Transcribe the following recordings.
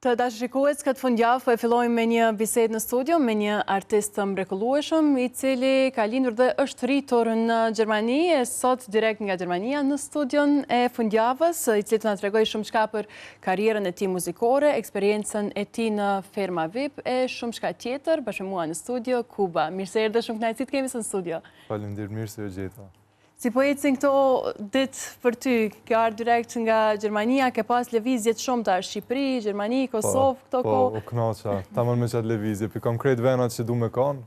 Të dashurikues, këtë fundjavë po e fillojmë me një bisedë në studio me një artist të mrekullueshëm, i cili ka lindur dhe është rritur në Gjermani, e sot direkt nga Gjermania në studion e fundjavës, i cili të na tregoj shumë çka për karrierën e tij muzikore, eksperiencën e tij në Ferma VIP e shumë çka tjetër. Bashkë me mua në studio Kuba. Mirë se erdhe, shumë kënaqësi të kemi në studio. Faleminderit, mirë se u gjeta. Si po ecin këto ditë për ty, ke ardhur direkt nga Gjermania, ke pas lëvizje të shumta në Shqipëri, Gjermani, Kosovë, këto kohë. Po, u kënaqa, tamam me qatë lëvizje, për kam krejt venat që du me kanë,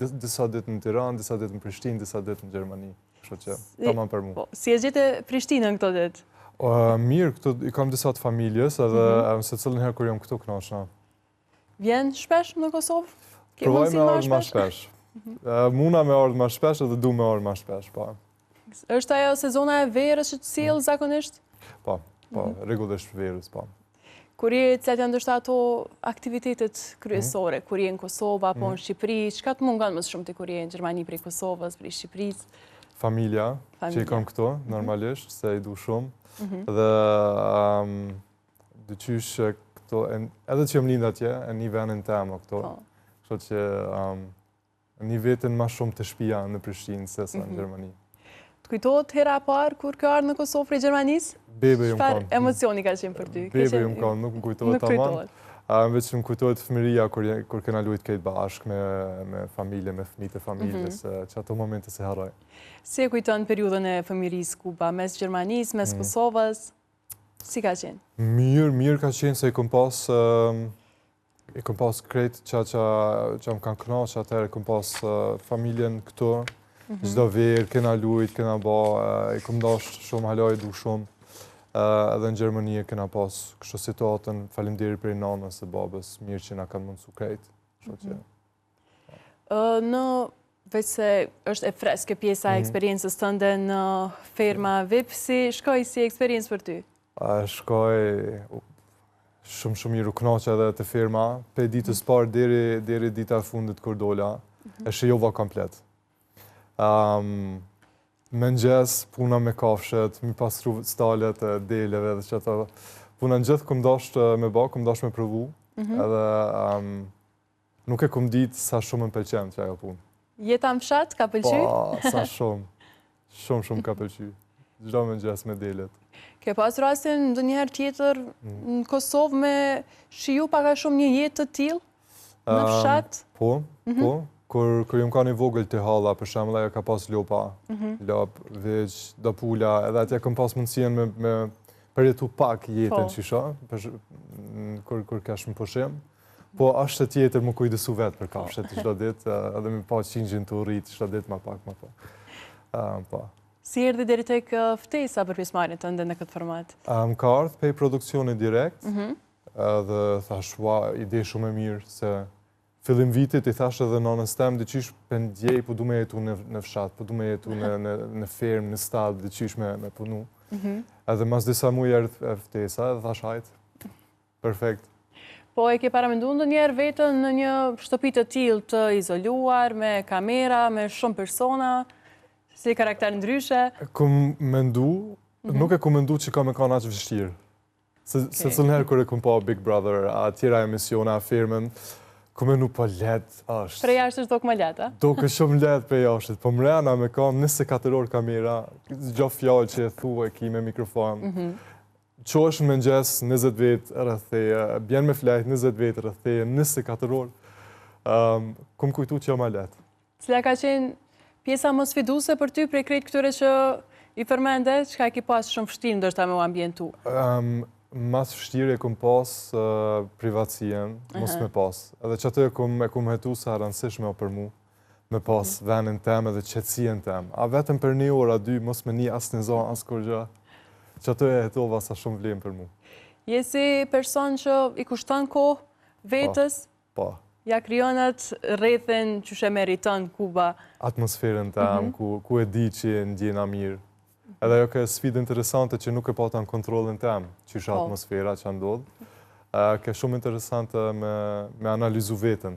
disa ditë në Tiranë, disa ditë në Prishtinë, disa ditë në Gjermani, kështu që tamam për mua. Si e gjete Prishtinën këto ditë? Mirë, këtu i kam disa të familjes, edhe se cilën herë kur jam këtu kënaqna. Vjen shpesh në Kosovë? Provoj me ardhë ma shpesh. Muna me ardhë ma shpesh edhe du me ardhë ma shpesh, po. Është ajo sezona e verës që të sjell zakonisht? Po, rregullisht verës, po. Kur je, cilat janë ndoshta ato aktivitetet kryesore, kur je në Kosovë apo në Shqipëri, çka të mungon më shumë ti kur je në Gjermani prej Kosovës, prej Shqipërisë? Familja, që i kam këtu, normalisht, se i du shumë. Dhe dyqysh këto, edhe që jam lind atje, e një venin temë këto. Kështu që një vetën ma shumë të shtëpia në Prishtinë se sa në Gjermani. Kujtohet hera parë kur ke ardhur në Kosovë prej Gjermanisë? Bebe ju më kanë. Çfarë emocioni ka qenë për ty? Bebe ju më kanë, nuk më kujtohet tamam. Veç më kujtohet fëmijëria kur kena luajtur këtë bashkë me familje, me fëmijët e familjes, që ato momente se harroj. Si e kujton periudhën e fëmijërisë Kuba, mes Gjermanisë, mes Kosovës? Si ka qenë? Mirë ka qenë se i kom pas krejt që më kanë kënaqur atëherë, kom pas familjen këtu. Çdo verë, kena lujt, kena ba, i kom dasht shumë, halaj du shumë. Edhe në Gjermani kena pas kështu situatën, faleminderit prej nanës e babës, mirë që na kanë mundsu krejt. Në veç se është e freske pjesa e eksperiencës tënde në Ferma VIP, si shkoj si eksperiencë për ty? Shkoj shumë mirë, u kënaqja edhe te Ferma, pe ditës parë deri dita e fundit kur dola, e shijova komplet. Mëngjes, puna me kafshet, mi pastru stalet e deleve dhe që ato. Puna në gjithë këm dasht me ba, këm dasht me provu, edhe nuk e këm ditë sa shumë më pëlqen që ajo punë. Jeta në fshat, ka pëlqy? Pa, sa shumë. Shumë ka pëlqy. Gjdo mëngjes me delet. Ke pas rastin ndonjëherë tjetër në Kosovë me shiju paka shumë një jetë të tillë në fshat? Po. Kur jam ka një vogël të halla, për shembull, ajo ka pas lopa, lop, veç, do pula, edhe atje kam pas mundësien me përjetu pak jetën qisha, kur kesh më pushim. Po ashtë tjetër më kujdesu vetë për kafshet çdo ditë, edhe me pa qingjin të urrit çdo ditë ma pak. Po. Si erdhi deri tek ftesa për pjesëmarrjen tënde në këtë format? Më ka ardhur pe produksioni direkt, edhe thash, ide shumë e mirë se fillim vitit i thash edhe nanës tem, dyqysh për ndjej, po du me jetu në fshat, po du me jetu në fermë, në stad, dyqysh me punu. Edhe mas disa muaj erdhë ftesa, edhe thash hajt. Perfekt. Po e ke paramendu ndonjëherë vetën në një shtëpi të tillë të izoluar, me kamera, me shumë persona, si karakter ndryshe? Kom mendu, nuk e kom mendu që ka me kanë aq vështirë. Se cilën herë kur e kom pa Big Brother, atjera emisiona, firmën, kume nuk po letë është. Prej jashtë është doke më letë, a? Doke shumë letë prej jashtë. Po mrena me kam 24 orë kamera, gjo fjallë që e thu e ki me mikrofon. Qo është më mëngjes 20 vetë rëtheje, bjen me flajt 20 vetë rëtheje, 24 orë. Kumë kujtu që jo më letë. Cila ka qenë pjesa më sfiduse për ty prej krejt këtyre që i përmende, çka ki pas shumë vështirë ndoshta me u ambientu? Mas vështirë e kom pas privatësien, mos me pas. Edhe që atë e kom hetu sa rëndësishme për mu, me pas venin tem edhe qetësien tem. A vetëm për një orë a dy, mos me një asë një zonë, asë kur gjë. Që atë e hetova sa shumë vlemë për mu. Je si person që i kushton kohë vetës? Po. Ja krionat rrethin që shë meriton Kuba? Atmosferën tem, ku e di që ndjena mirë. Edhe ajo ka sfidë interesante që nuk e pata në kontrolin tem, që isha atmosfera që ndodhë. Ka shumë interesante me analizu vetën.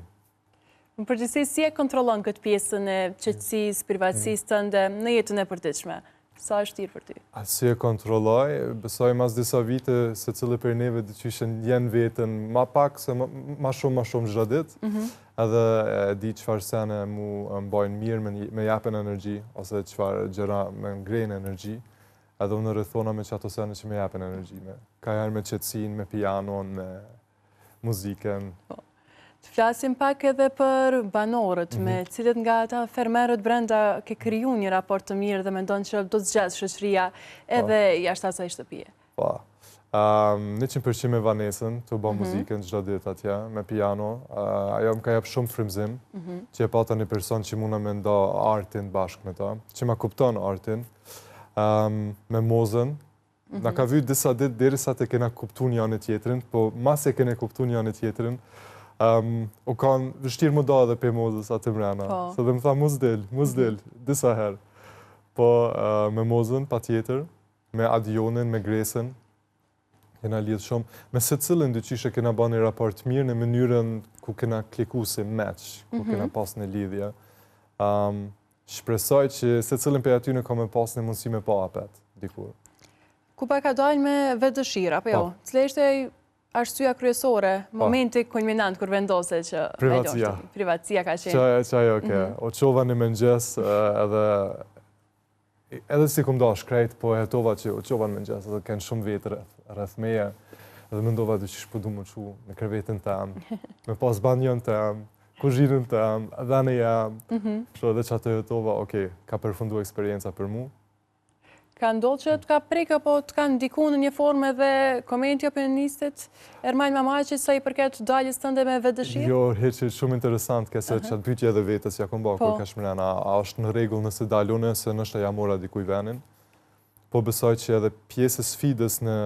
Në përgjithësi, si e kontrolon këtë pjesën e qetësisë, privatësisë tënde në jetën e përditshme? sa është tirë për ty? Si e kontrolloj, besoj mas disa vite se cilë për neve dhe që jenë vetën ma pak, se ma shumë çdo ditë, edhe di çfarë sene mu mbajnë mirë, me japen energji, ose çfarë gjëra me ngrejnë energji, edhe unë rrethona me që ato sene që me japen energji, ka jarë me qetësin, me pianon, me muzikën. Të flasim pak edhe për banorët, me cilët nga ata fermerët brenda ke kriju një raport të mirë dhe mendon që do të zgjatë shoqëria edhe jashtë asaj shtëpie. Po. 100% me Vanesën, të bë muzikën çdo ditë atje, me piano. Ajo më ka jep shumë frymëzim, që e pata një person që muna me nda artin bashkë me ta, që ma kupton artin. Me mozën, na ka vyt disa ditë derisa të kena kuptu një anë tjetrin, po mas e kene kuptu një anë tjetrin, u kanë vështirë më da edhe pe mozës atë mrena. Se dhe më tha, mos del, disa herë. Po me mozën, pa tjetër, me Adionin, me Gresën, kena lidhë shumë. Me se cilën dyqishe kena ba një raport mirë në mënyrën ku kena kliku si match, ku kena pas një lidhje. Shpresoj që se cilën për aty në ka me pas një mundësi me pa apet, dikur. Ku pa ka dalë me vetë dëshira, apo jo? Cile ishte arsyeja kryesore, momenti kulminant kur vendose që... Privatësia ka qenë. Qajo, o qova një mëngjes edhe si kum da shkrejt, po e tova që o qova në mëngjes, edhe kënë shumë vetë rreth meje, edhe mendova që shpëdu më qu në krevetin tem, me pas banjon tem, kuzhinën tem, edhe në jam, edhe që atë e tova, ka përfundu eksperienca për mu. Ka ndodhë që të ka prikë, apo të ka ndiku në një formë edhe komenti opinionistit, Ermajn Mamaqi, sa i përket daljes tënde me vetë dëshirë? Jo, heqë shumë interesant, këse që atë pytje edhe vetës ja kom ba, kur ka shmërena, a është në regull nëse dalune, se nështë ja mora dikuj venin. Po besoj që edhe pjesës sfidës në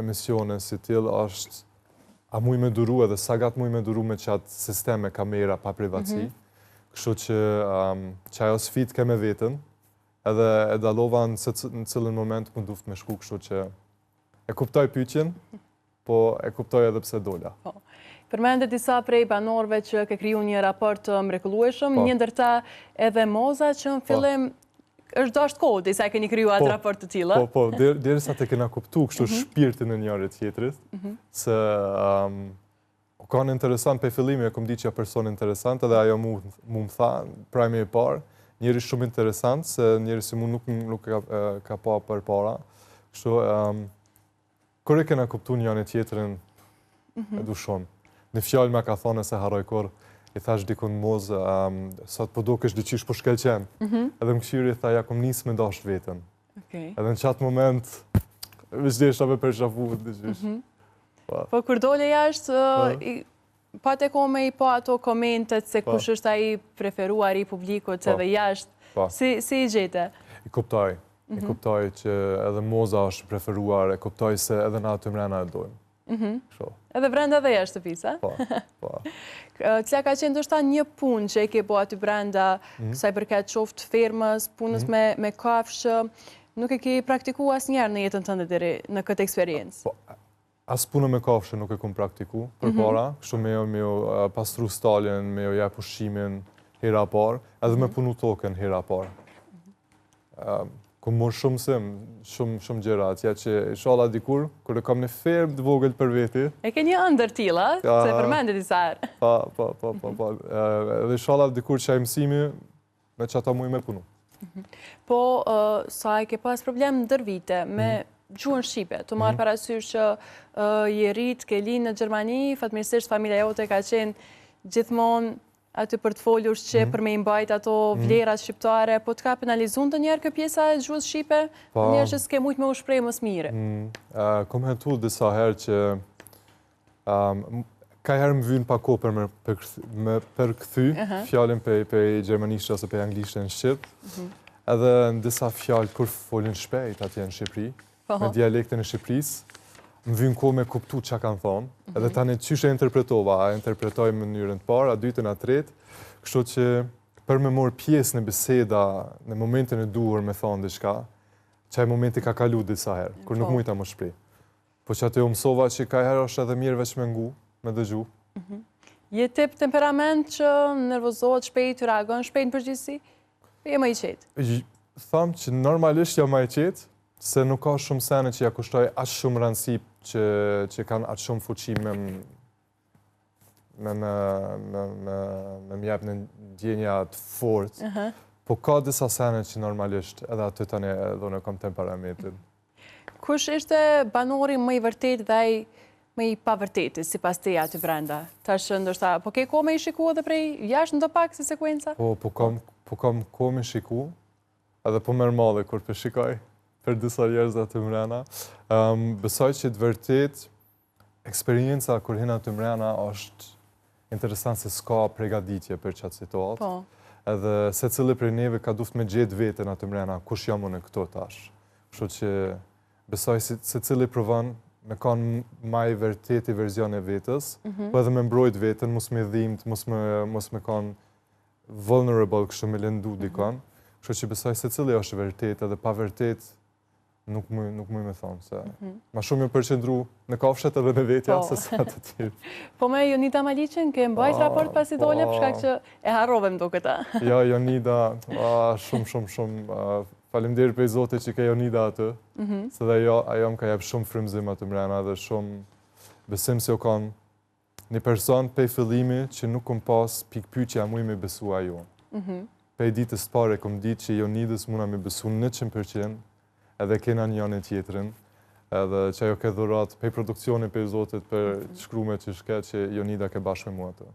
emisione si tillë është a muj me duru edhe sa gatë muj me duru me qatë sisteme kamera pa privatësi. Kështu që ajo sfidë ke me vetën, edhe e dalova në cilën moment më duft me shku, kështu që e kuptoj pyetjen, po e kuptoj edhe pse dola. Përmendet disa prej banorëve që ke kriju një raport të mrekullueshëm, një ndërta edhe Moza që në fillim është dashtë kohë, disa keni kriju atë raport të tilla. Po, derisa të kena kuptu kështu shpirtin e njërit tjetrit, se u kanë interesant pe fillimi, e kom di që ja person interesant, edhe ajo mu më tha, prajme e parë, njëri shumë interesant, se njëri si mu nuk ka pa për para. Kështu, kër e kena kuptu një anë tjetërin, e du shumë. Në fjallë me ka thonë se haroj kur, i thash dikun Mozë, sot po do kësh dyqish po shkelqen. Edhe më këshiri i tha, ja kom nisë me dasht vetën. Edhe në qatë moment, vëshdesha me përshafu dyqish. Po kur dole jashtë, pa të kome i po ato komentet se kush është ai preferuar i publikut edhe jashtë, si i gjete? I kuptoj që edhe Moza është preferuar, e kuptoj se edhe na të mrena e dojmë. Edhe brenda dhe jashtë të pisa? Po. Cila ka qenë ndoshta një punë që e ke bo aty brenda, kësaj përket qoftë fermës, punës me kafshë, nuk e ke praktiku asë njerë në jetën tënde deri në këtë eksperiencë? Asë punë me kafshë nuk e kom praktiku për para, kështu me jo pastru staljen, me jo jep ushqimin hera parë, edhe me punu token hera parë. Kom morë shumë sim, shumë gjera, atja që ishala dikur, kër e kam një fermë të vogël për veti. E ke një ëndër tila, se përmendit i sarë. Po. Edhe ishala dikur që e mësimi, me që ata muj me punu. Po, sa e ke pas problem ndër vite me gjuhën Shqipe, të marrë parasysh që je rritë, ke linë në Gjermani, fatmirësisht familja jote ka qenë gjithmonë aty për të folur që për me imbajt ato vlerat shqiptare, po të ka penalizun të njerë kë pjesa e gjuhës Shqipe, njerë që s'ke mujtë me u shprej mësë mire? Kom hetu disa herë që ka herë më vynë pa ko për me përkëthy fjallin për gjermanishtë ose për anglishtë në Shqipë, edhe në disa fjallë kur folin shpejt atje në Shqipëri, me dialektin e Shqipërisë, më vynë ko me kuptu që kanë thonë, edhe tani qyshe interpretova, a interpretoj më njërën të parë, a dytën, a tretë, kështu që për me morë pjesë në biseda, në momentin e duhur me thonë diçka, qaj momenti ka kalu disa herë, kur nuk mujta më shprej. Po që atë jo mësova që ka herë është edhe mirë veç me ngu, me dëgju. Je tip temperament që nervozohet shpejt, reagon shpejt në përgjithësi? Je më i qetë? thamë që normalisht jam ma i qetë, se nuk ka shumë sene që ja kushtoj aq shumë rëndësi që kanë aq shumë fuqi me m'jep në ndjenja të fortë. Po ka disa sene që normalisht edhe aty tani edhe unë kam temperamentin. Kush ishte banori më i vërtet dhe ai më i pavërteti sipas teje aty brenda? Tash ndoshta po ke kohë me i shikua edhe prej jashtë ndo pak si sekuenca? Po kam kohë me shiku, edhe po merr malli kur po shikoj për disa njerëz aty mrena. Besoj që të vërtet eksperienca kur hin aty mrena është interesant se s'ka përgatitje për çat situatë. Po. Edhe secili prej neve ka duft me gjetë veten aty mrena, kush jam unë këto tash. Kështu që besoj se secili provon me kanë më i vërteti version e vetës, po edhe me mbrojt veten, mos me dhimbt, mos me kanë vulnerable kështu me lëndu dikon. Kështu që besoj se cili është vërtet edhe pa vërtet nuk më me thonë se ma shumë ju përqendru në kafshet edhe në vetja se sa të tjerë. Po me Jonida Maliqin ke mbajt raport pas i dole për shkak që e harrove më duket a? Ja, Jonida, shumë. Faleminderit për Zotit që ke Jonida aty, se dhe ajo më ka jep shumë frymëzim aty mrena dhe shumë besim se o kanë një person pej fillimi që nuk kom pas pikpyetja mu i me besu ajo. Pej ditës pare kom ditë që Jonidës muna me besu 100%, edhe kena një janë tjetërin, edhe që ajo ke dhurat pej produksionin pej Zotit për shkrume që shke që Jonida ke bashkë me mua të.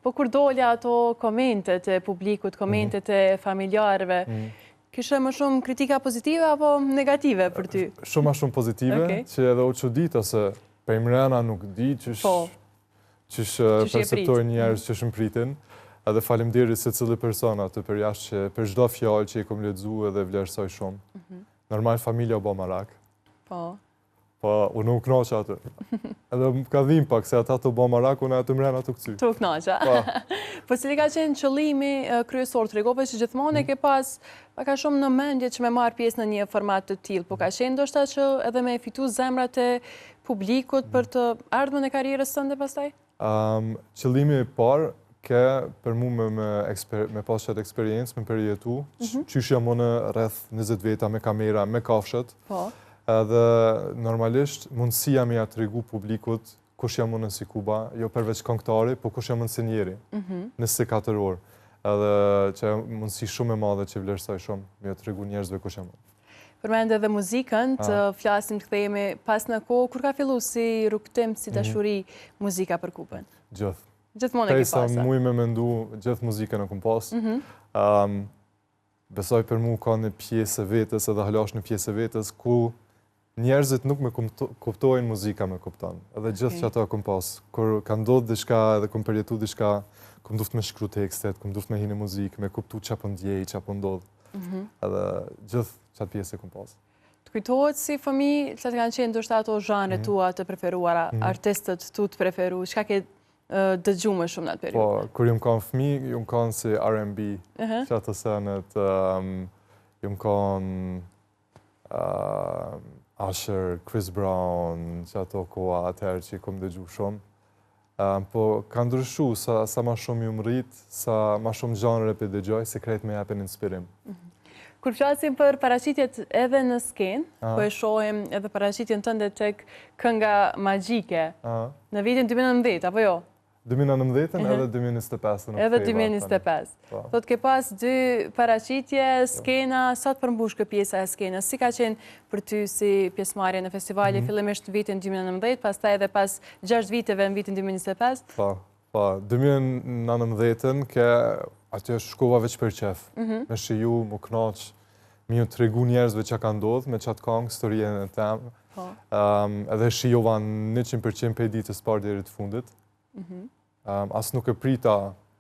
Po kur dolja ato komentet e publikut, komentet e familjarëve, kishe më shumë kritika pozitive apo negative për ty? Shumë ma shumë pozitive, që edhe u qudita se pej mrena nuk di qysh perceptojnë njerës që shumë pritin, edhe falimderit se cili persona të për jashtë që për çdo fjalë që i kom lexuar edhe vlerësoj shumë. Normal familja o bo marak. Po, unë u knaqë atë. Edhe më ka dhim pak, se ata të bo marak, unë atë mrena të këcy. Tu knaqë, Po cili ka qenë qëllimi kryesor të regove që gjithmonë e ke pas ka shumë në mendje që me marë pjesë në një format të tillë, po ka qenë ndoshta që edhe me fitu zemrat e publikut për të ardhmën e karrierës tënde pastaj? Qëllimi i parë ke për mu me pas qëtë eksperiencë, me përjetu, qysh jam unë rreth 20 veta me kamera, me kafshet, edhe normalisht mundësia me ja të regu publikut kush jam unë si Kuba, jo përveç këngëtari, po kush jam unë si njeri, në 24 orë, edhe që mundësi shumë e madhe që vlerësoj shumë, me ja të regu njerëzve kush jam unë. Përmend edhe muzikën, të flasim të kthehemi pas në kohë, kur ka fillu si rrugtim, si dashuri muzika për Kubën? Gjithë. Gjithmonë e ke pasur. Sa muj me mendu gjithë muzikën e kom pas. Besoj për mu ka një pjesë e vetës edhe halash një pjesë e vetës ku njerëzit nuk me kuptojnë muzika me kupton. Edhe gjithë që ato kom pas. Kur ka ndodhë dishka edhe kom përjetu dishka, kom duft me shkru tekstet, kom duft me hinë muzikë, me kuptu që apo ndjej, që apo ndodhë. Edhe gjithë që atë pjesë e kom pas. Të kujtohet si fëmi, që të kanë qenë ndoshta ato zhanre tua të preferuara, artistët tu të preferu, çka ke dëgjuar shumë në atë periudhë? Po, kur jam kanë fëmi, jam kanë si R&B, që ato senet, jam kanë Usher, Chris Brown, që ato koha atëherë që i kom dëgju shumë. Po, ka ndryshu, sa ma shumë ju më rritë, sa ma shumë zhanre për dëgjoj, se krejt me japin inspirim. Kur flasim për paraqitjet edhe në skenë, po e shohim edhe paraqitjen tënde tek kënga magjike, në vitin 2019, apo jo? 2019 edhe 2025. Edhe 2025. Thot ke pas 2 paraqitje, skena, sa të përmbush kë pjesa e skenës? Si ka qenë për ty si pjesëmarrje në festivale, fillimisht vitin 2019, pastaj edhe pas 6 viteve në vitin 2025? Po, 2019 ke aty shkova veç për qef. Me shiju, mu knaq, mi ju të regu njerëzve që ka ndodhë me qatë kongë, historien e temë. Edhe shijova 100% për ditës parë deri të fundit. As nuk e prita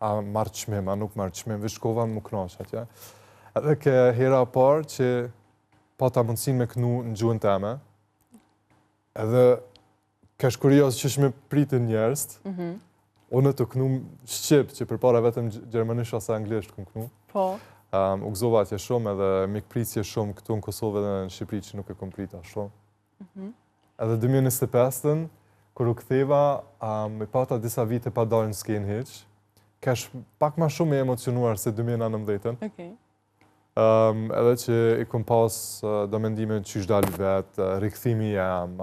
a marrë qmim, a nuk marrë qmim, vishkova më knaq atje. Edhe ke hera parë që pata mundësin me kënu në gjuhën teme, edhe ke shkurios që shme pritin njerëz, unë të kënu Shqip, që përpara vetëm gjermanisht ose anglisht kënë kënu. U gëzova atje shumë edhe mikpritje shumë këtu në Kosovë dhe në Shqipëri që nuk e kom prita shumë. Edhe 2025-ën, kur u ktheva, me pata disa vite pa dalë në skenë heq, kesh pak ma shumë e emocionuar se 2019-ën. Edhe që i kom pas do mendime qysh dali vetë, rikëthimi jam,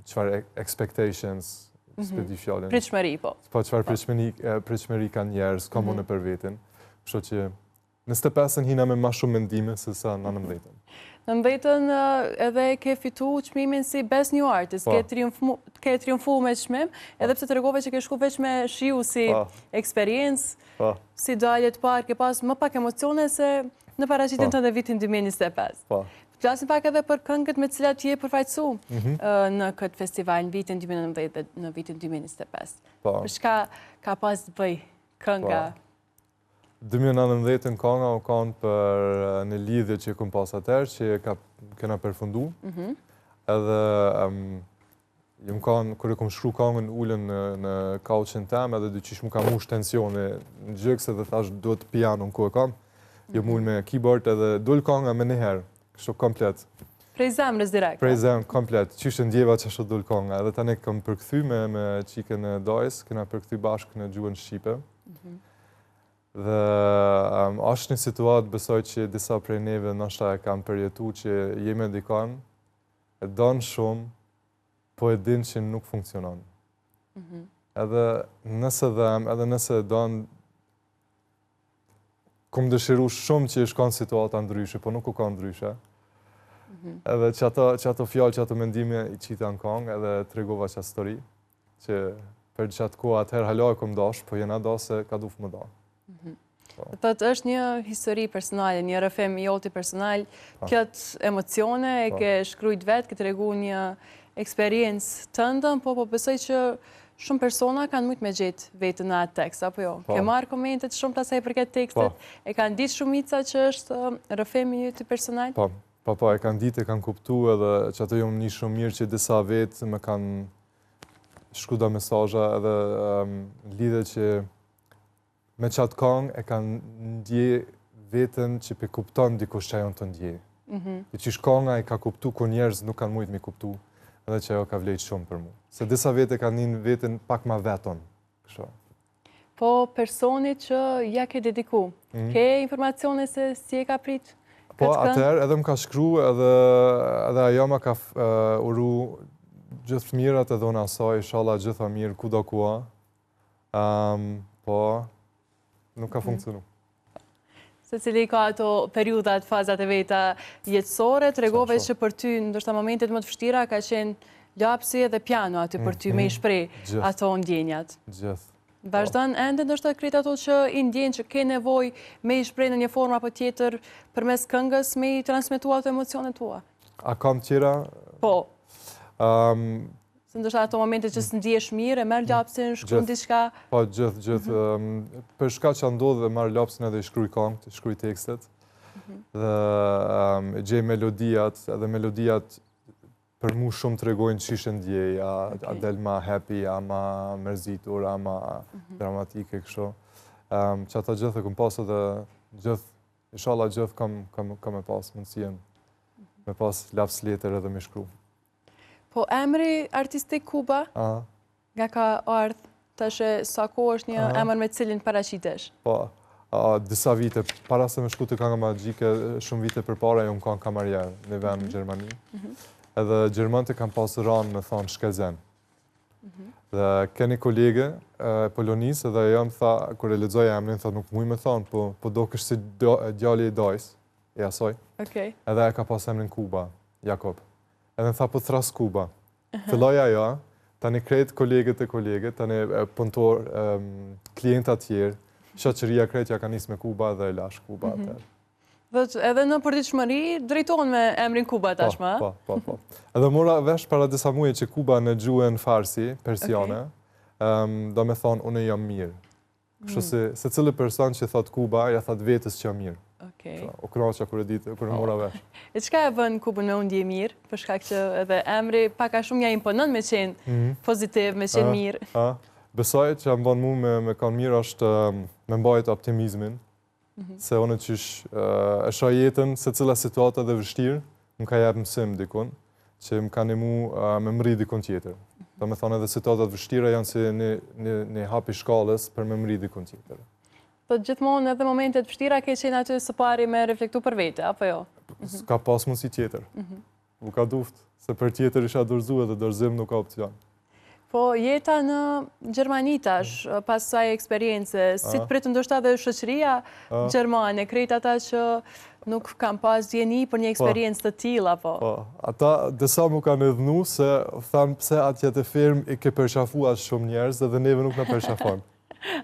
qëfar expectations, s'pe di fjallin. Pritshmëri, po. Po, qëfar pritshmëri ka njerës, ka mune për vetin. Kështu që në 25-ën hina me ma shumë mendime se sa në 19-ën. Në 19-ën edhe ke fitu çmimin si Best New Artist, ke triumfu me çmim, edhe pse të regove që ke shku veç me shiu si eksperiencë, si dalje të parë, ke pas më pak emocione se në paraqitjen tënde vitin 2025. Flasim pak edhe për këngët me cilat je përfaqësu në këtë festival në vitin 2019 dhe në vitin 2025. Për çka ka pas të bëj kënga? 2019 kënga u kanë për në lidhje që këm pas atër, që kena përfundu. Edhe jëmë kanë, kërë këm shkru këngën ullën në kauqën tem, edhe dyqish mu ka mush tensione në gjëkse dhe thash duhet piano në ku e kam. Jëmë ullë me keyboard edhe dull kënga me njëherë, kështu komplet. Prej zemrës direkt? Prej zemrë, komplet. Qyshtë ndjeva që ashtu dull kënga. Edhe tani këm përkthy me qikën e Dajs, kena përkthy bashkë në gjuhën Shqipe. Dhe është një situatë besoj që disa prej neve nështë e kam përjetu që jemi dikon, e donë shumë, po e din që nuk funksionon. Edhe nëse dhem, edhe nëse donë, kom dëshiru shumë që i shkon situata ndryshe, po nuk u ka ndryshe. Edhe që ato fjallë, që ato mendime i qita në kongë, edhe të regova që stori, që për qatë koha atëherë haloj kom dash, po jena da se ka duf më da. Të është një histori personale, një rrëfim i joti personal, këtë emocione e ke shkrujt vetë, ke të regu një eksperiencë të ndëm, po besoj që shumë persona kanë mujtë me gjetë vetë në atë tekst, apo jo? Ke marrë komentet shumë të asaj për këtë tekstet, e kanë ditë shumica që është rrëfim i joti personal? Po, e kanë ditë, e kanë kuptu edhe që ato jomë një shumë mirë që disa vetë me kanë shkuda mesazha edhe lidhe që me qatë kongë e kanë ndje vetën që pe kupton dikush që ajon të ndje. I qish konga i ka kuptu ku njerëz nuk kanë mujtë mi kuptu, edhe që ajo ka vlejtë shumë për mu. Se disa vete kanë njën vetën pak ma veton. Po personi që ja ke dediku, ke informacione se si e ka prit? Po atëherë edhe më ka shkru edhe ajo ma ka uru gjithë mirat edhe unë asaj, inshallah gjitha mirë ku do kua. Po, nuk ka funksionu. Se cili ka ato periudat, fazat e veta jetësore, të regove që për ty, ndoshta momentet më të vështira, ka qenë lapsi edhe piano aty për ty me i shprej ato ndjenjat. Gjithë. Vazhdan ende ndoshta kretë ato që i ndjenë që ke nevoj me i shprej në një forma apo tjetër për mes këngës me i transmitu ato emocionet tua? A kam tjera? Po. Se ndoshta ato momente që së ndjesh mirë, e merë lapsin, shkruan diçka? Po, gjithë. Për shka që ndodhë dhe marë lapsin edhe i shkruj këngët, i shkruj tekstet. Dhe gjej melodijat, edhe melodijat për mu shumë të regojnë qishë ndjej, a del ma happy, a ma mërzitur, a ma dramatike, kështu. Që ata gjithë e këm pasë edhe gjithë, inshallah gjithë kam e pasë mundësien, me pasë laps letër edhe me shkru. Po emri artistik Kuba, nga ka ardhë të shë sa ko është një emër me cilin paraqitesh? Po, disa vite, para se me shku të Kënga Magjike, shumë vite për para, jo më kanë kamarjerë në vend në Gjermani. Edhe Gjermante kam pasë ranë me thonë shkezen. Dhe keni kolege Polonisë, edhe jo më tha, kër e ledzoj emrin, tha nuk muj me thonë, po do kështë si djali i Dajs, e asoj. Edhe e ka pasë emrin Kuba, Jakob. Edhe në tha po thras Kuba. Filloj ajo, tani krejt kolegët e kolegët, tani punëtor, klientat tjerë, shoqëria krejtja ka nisë me Kuba dhe e lash Kuba atër. Edhe në përditshmëri drejtohen me emrin Kuba tashmë? Po. Edhe mora vesh para disa muje që Kuba në gjuhën farsi, persiane, do me thonë unë jam mirë. Kështu se cili person që thot Kuba, ja thot vetës që jam mirë. O knoqa kërë ditë, kërë mora vesh. E qka e vën Kubën me unë dje mirë, për shkak që edhe emri paka shumë ja imponon me qenë pozitiv, me qenë mirë? Besoj që jam vën mu me kanë mirë është me mbajt optimizmin, se unë qysh e shoh jetën se cila situata dhe vështirë, më ka jep mësim dikun, që më ka nimu me mri dikun tjetër. Do me thonë edhe situatat vështira janë si një hap i shkallës për me mri dikun tjetër. Po gjithmonë edhe momentet vështira ke qenë aty së pari me reflektu për vete, apo jo? Ka pas mundësi tjetër. U ka duft, se për tjetër isha dorëzu edhe dorëzim nuk ka opcion. Po jeta në Gjermani tash, pas saj eksperience, si të pritë ndoshta dhe shoqëria gjermane, krejt ata që nuk kam pas djeni për një eksperiencë të tilla, po? Po, ata disa mu kanë edhnu se thanë pse atje të firmë i ke përshafu atë shumë njerëz dhe neve nuk në përshafon.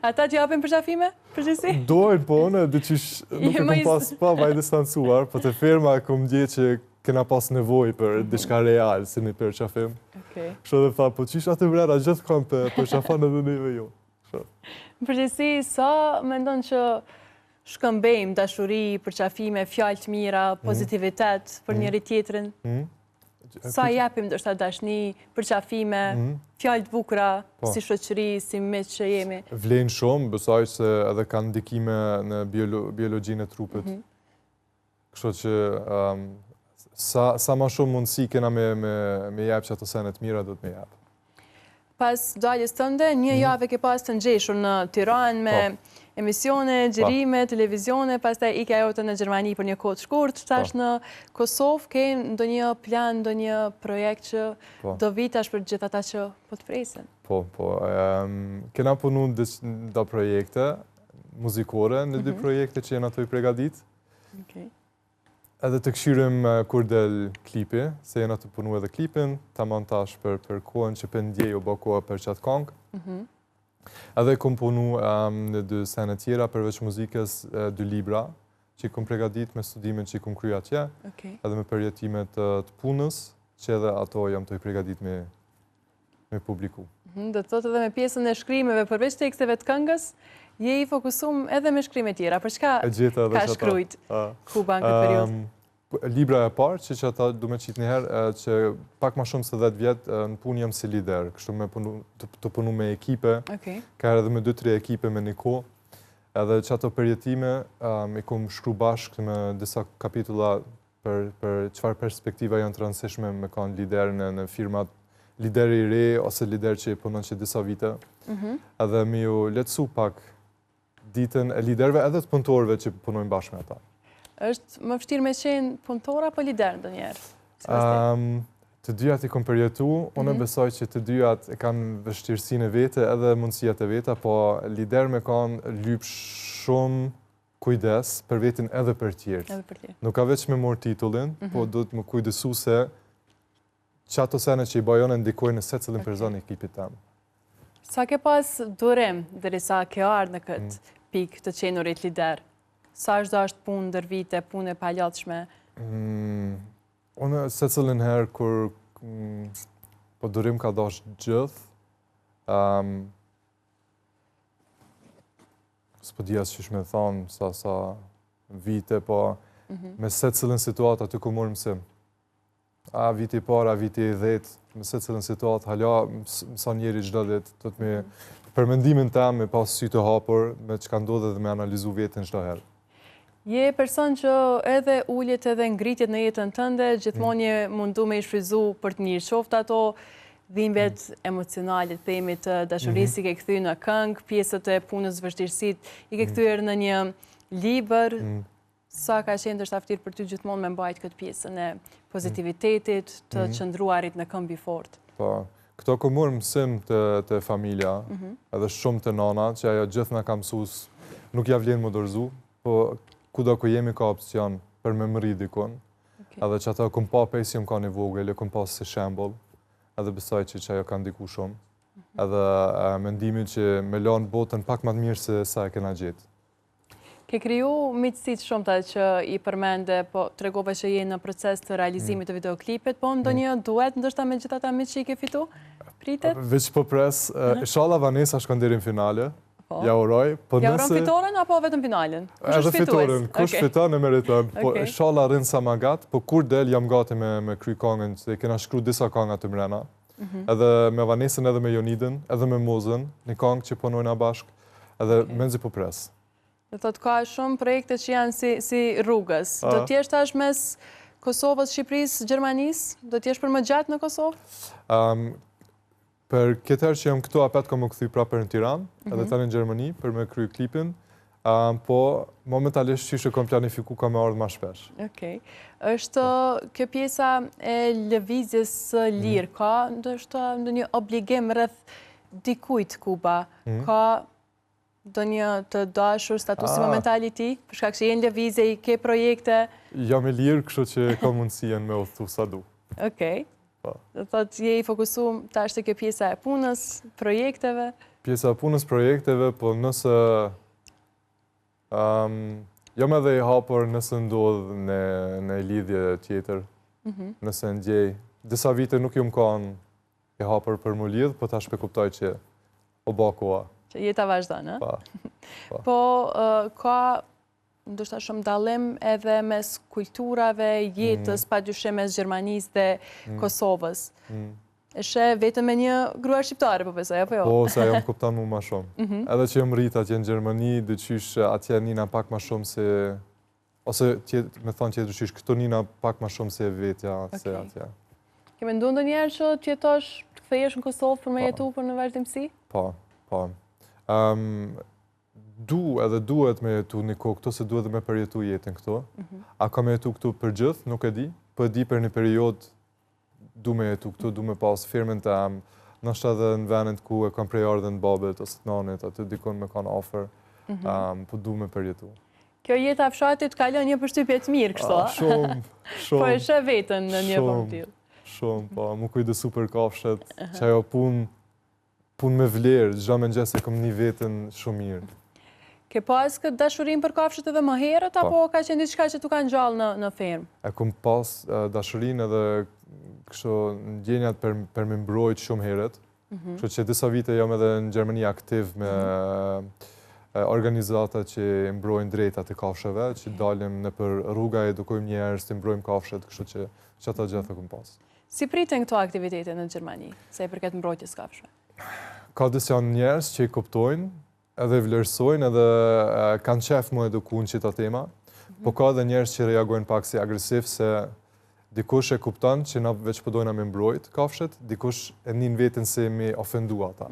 Ata që japin përshafime, përgjithësi? Dojnë, po, në dyqish nuk e kom pas pa vaj distancuar, po të firma e kom dje që kena pas nevoj për diçka real, si një përshafim. Kështë dhe tha, po qish atë vrera, gjithë kam përshafon edhe neve jo. Përgjithësi, sa mendon që shkëmbejmë dashuri, përqafime, fjalë të mira, pozitivitet për njëri tjetrin? Sa japim dështë dashni, përqafime, fjalë të bukura, si shoqëri, si miq që jemi? Vlenë shumë, besoj se edhe kanë ndikime në biologjinë e trupit. Kështu që sa ma shumë mundësi kena me jap që ato senet mira, do të me jap. Pas daljes tënde, një javë ke pas të ngjeshur në Tiranë me emisione, xhirime, televizione, pastaj ike ajo të në Gjermani për një kohë të shkurt, tash në Kosovë ke ndonjë plan, ndonjë projekt që do vitash për gjithë ata që po të presin? Po. Kena punu në projekte muzikore, në dy projekte që jena të i pregadit. Edhe të këshyrim kur del klipi, se jena të punu edhe klipin, ta montash për kohën që pëndjej o bo kohë për qatë kongë. Edhe kom punu në dy sene tjera përveç muzikës 2 libra, që i kom pregadit me studimin që i kom krya atje, edhe me përjetimet të punës, që edhe ato jam të i pregadit me publiku. Do të thotë edhe me pjesën e shkrimeve përveç teksteve të këngës, je i fokusum edhe me shkrime tjera, për çka ka shkrujt Kuba në këtë periudhë? Libra e parë, që ata du me qitë njëherë, që pak ma shumë se 10 vjetë në punë jam si lider, kështu të punu me ekipe, ka edhe me 2-3 ekipe me një kohë, edhe që ato përjetime i kom shkru bashkë me disa kapitula për qëfar perspektiva janë të rëndësishme me kanë lider në firmat, lider i re ose lider që i punon që disa vite, edhe mi ju letësu pak ditën e liderve edhe të punëtorve që punojnë bashkë me ata. Është më vështirë me qenë punëtor apo lider ndonjëherë? Të dyjat i kom përjetu, unë besoj që të dyjat e kanë vështirësinë e vete edhe mundësijat e veta, po lider me kanë lyp shumë kujdes për vetin edhe për tjertë. Nuk ka veç me morë titullin, po do të më kujdesu se që ato sene që i bajon e ndikojnë në secilin person i ekipit tem. Sa ke pas durim derisa ke ardhur në këtë pikë të qenurit lider? Sa është ashtë punë ndër vite, punë e paljatshme? Unë se cilin herë kur po durim ka dash gjithë, s'po dhja që shme thonë sa vite, po me se cilin situatë aty ku morë mësim. A viti para, a viti 10, me se cilin situatë, halja mësa njeri gjda dit, të të me përmendimin tem, me pas sy të hapur, me që ka ndodhe dhe me analizu vetin gjda herë. Je person që edhe ulljet edhe ngritjet në jetën tënde, gjithmonë je mundu me i shfryzu për të mirë. Qoftë ato dhimbjet emocionalit, themit të dashurisë i ke kthy në këngë, pjesët e punës vështirësit, i ke kthyer në një libër. Sa ka qenë është aftir për ty gjithmonë me mbajt këtë pjesën e pozitivitetit, të qëndruarit në këmbi fort? Po, këto ku morë mësim të familja, edhe shumë të nana, që ajo gjithë në kam mësus, nuk ja vlenë më dorëzu, po kudo ku jemi ka opcion për me mëri dikon, edhe që ata kom pa pejsi më ka një vogël, kom pa si shembol, edhe besoj që ajo ka ndiku shumë, edhe mendimin që me lanë botën pak më të mirë se sa e kena gjetë. Ke kriju miqësit shumë ta që i përmende, po të regove që je në proces të realizimit të videoklipit, po ndonjë duet ndështë me gjitha ta miqë që i ke fitu? Pritet? Veç po pres, Shala Vanessa shkon deri në finale, ja uroj. Ja uron fitoren apo vetëm finalen? Edhe fitoren, kush fiton e meriton. Po Shala rinë sa ma gatë, po kur del jam gati me kry kongën, se kena shkru disa konga të mrena. Edhe me Vanessën edhe me Jonidën, edhe me Mozën, një kongë që punojna bashkë, edhe menzi po pres. Dhe thot ka shumë projekte që janë si rrugës. Do t'jesh tash mes Kosovës, Shqipërisë, Gjermanisë? Do t'jesh për më gjatë në Kosovë? Për këtër që jam këtu apet ka më këthy prapër në Tiranë, edhe tani në Gjermani, për me kry klipin. Po, momentalisht që kom planifiku ka me ardhë ma shpesh. Okej. Është kjo pjesa e lëvizjes së lirë, ka ndonjë obligim rreth dikujt Kuba? Ka ndonjë të dashur statusi momental i tij, për shkak se je në lëvizje, i ke projekte? Jam e lirë, kështu që ka mundësien me udhëtu sa du. Okej. Do thotë je i fokusuar tash te kjo pjesa e punës, projekteve? Pjesa e punës, projekteve, po nëse jam edhe i hapur nëse ndodh në lidhje tjetër, nëse ndjej. Disa vite nuk jam kanë i hapur për mu lidh, po tash pe kuptoj që o ba koha. Që jeta vazhdon, ë? Po. Po, ka ndoshta shumë dallim edhe mes kulturave, jetës, padyshim mes Gjermanisë dhe Kosovës. E sheh vetëm me një gruar shqiptare, po besoj, apo jo? Po, se jam kupton mu ma shumë. Edhe që jam rrit atje në Gjermani, dyqysh atje nina pak ma shumë se... Ose, me thonë tjetër dyqysh, këto nina pak ma shumë se vetja, se atje. Ke mendu ndonjëherë që të jetosh, të kthehesh në Kosovë për me jetu për në vazhdimsi? Po. Edhe duhet me jetu një kohë këto, se duhet dhe me përjetu jetën këto. A ka me jetu këtu për gjithë, nuk e di. Po e di për një periudhë du me jetu këtu, du me pas firmen të am, nështë edhe në venet ku e kam prej ardhen babet ose të nanit, aty dikon me kanë offer, po du me përjetu. Kjo jetë a fshatit kalon një përshtypje të mirë, kështu, a? Shumë. Po e sheh veten në një vend tillë. Shumë, po, mu kujdesu për kafshet, që ajo pun me vlerë, gjdo me ngjesë e kom një vetën shumë mirë. Ke pas këtë dashurim për kafshët edhe më herët, apo ka qenë diçka që tu kanë gjallë në fermë? E kom pas dashurin edhe kështu ndjenjat për me mbrojt shumë herët. Kështu që disa vite jam edhe në Gjermani aktiv me organizata që mbrojnë drejtat e kafshëve, që dalim në për rruga, edukojmë njerëz të mbrojmë kafshët, kështu që ata gjithë e kom pas. Si pritën këto aktivitete në Gjermani, se i përket mbrojtjes kafshëve? Ka disa njerëz që i kuptojnë, edhe vlerësojnë, edhe kanë qef mu eduku në qita tema, po ka edhe njerëz që reagojnë pak si agresiv, se dikush e kupton që na veç përdojna me mbrojt kafshët, dikush e nin vetën se me ofendu ata.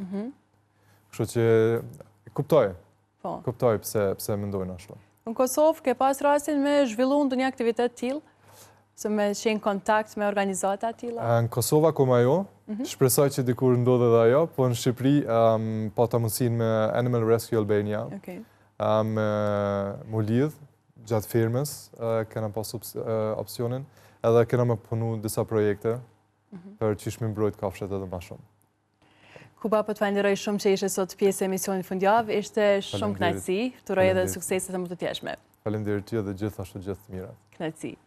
Kështu që kuptoj pse mendojnë ashtu. Në Kosovë ke pas rastin me zhvillu ndonjë aktivitet tillë? Se me qenë kontakt me organizata tilla? Në Kosova kom ajo, shpresoj që dikur ndodhe dhe ajo, po në Shqipëri pata mundësin me Animal Rescue Albania, me mu lidh gjatë firmës, kena pas opcionin, edhe kena me punu disa projekte për që shmi mbrojt kafshet edhe ma shumë. Kuba, po të falenderoj shumë që ishe sot pjesë e emisionit fundjavë, ishte shumë kënaqësi, turoj edhe sukseset e më të tjeshme. Faleminderit ty edhe gjithashtu gjithë të mira. Kënaqësi.